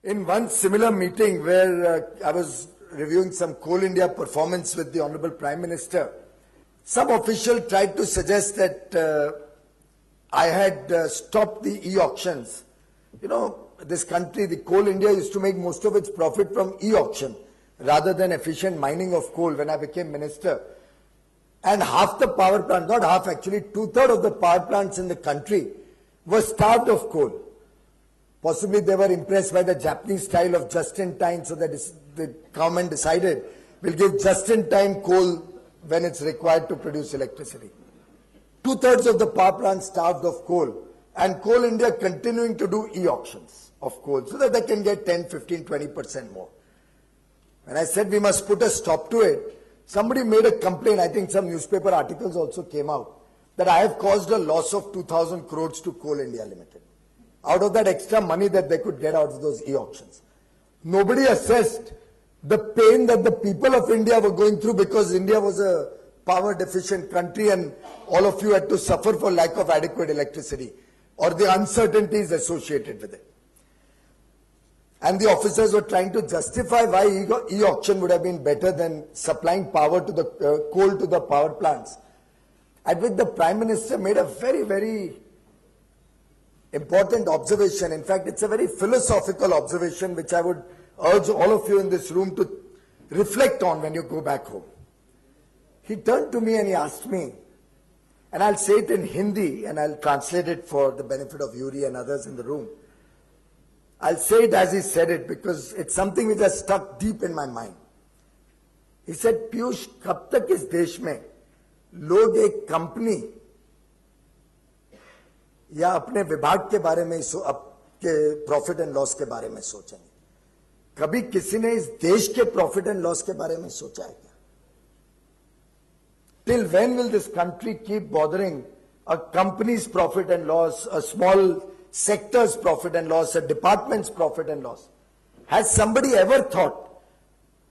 In one similar meeting where I was reviewing some Coal India performance with the Honorable Prime Minister, some official tried to suggest that I had stopped the e-auctions. You know, this country, the Coal India, used to make most of its profit from e-auction rather than efficient mining of coal when I became minister. And half the power plants, not half actually, 2/3 of the power plants in the country were starved of coal. Possibly they were impressed by the Japanese style of just-in-time, so that the government decided we'll give just-in-time coal when it's required to produce electricity. 2/3 of the power plants starved of coal, and Coal India continuing to do e-auctions of coal so that they can get 10, 15, 20% more. When I said we must put a stop to it, somebody made a complaint. I think some newspaper articles also came out that I have caused a loss of 2,000 crores to Coal India Limited out of that extra money that they could get out of those e-auctions. Nobody assessed the pain that the people of India were going through because India was a power deficient country and all of you had to suffer for lack of adequate electricity or the uncertainties associated with it. And the officers were trying to justify why e-auction would have been better than supplying power to the coal to the power plants. At which the Prime Minister made a very, very important observation. In fact, it's a very philosophical observation which I would urge all of you in this room to reflect on when you go back home. He turned to me and he asked me, and I'll say it in Hindi and I'll translate it for the benefit of Yuri and others in the room. I'll say it as he said it because it's something which has stuck deep in my mind. He said, Piyush, kab tak is desh mein log ek company या अपने विभाग के बारे में के profit and loss के बारे में सोचेंगे? कभी किसी ने इस देश के प्रॉफिट एंड लॉस के बारे में सोचा है क्या? Till when will this country keep bothering a company's profit and loss, a small sector's profit and loss, a department's profit and loss? Has somebody ever thought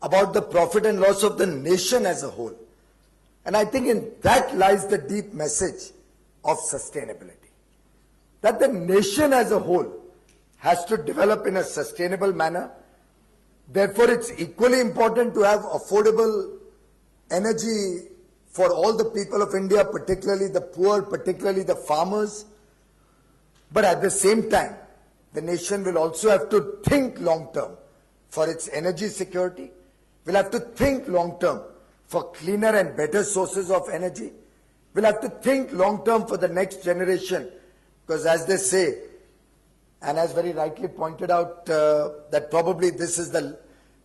about the profit and loss of the nation as a whole? And I think in that lies the deep message of sustainability. That the nation as a whole has to develop in a sustainable manner. Therefore, it's equally important to have affordable energy for all the people of India, particularly the poor, particularly the farmers. But at the same time, the nation will also have to think long-term for its energy security. We'll have to think long-term for cleaner and better sources of energy. We'll have to think long-term for the next generation. Because as they say, and as very rightly pointed out, that probably this is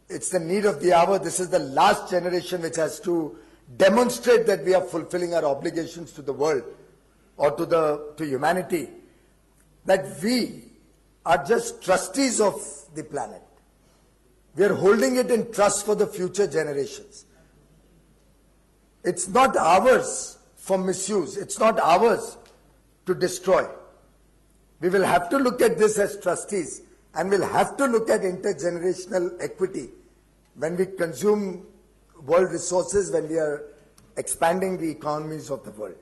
it's the need of the hour. This is the last generation which has to demonstrate that we are fulfilling our obligations to the world or to humanity. That we are just trustees of the planet. We are holding it in trust for the future generations. It's not ours for misuse. It's not ours to destroy. We will have to look at this as trustees and we'll have to look at intergenerational equity when we consume world resources, when we are expanding the economies of the world.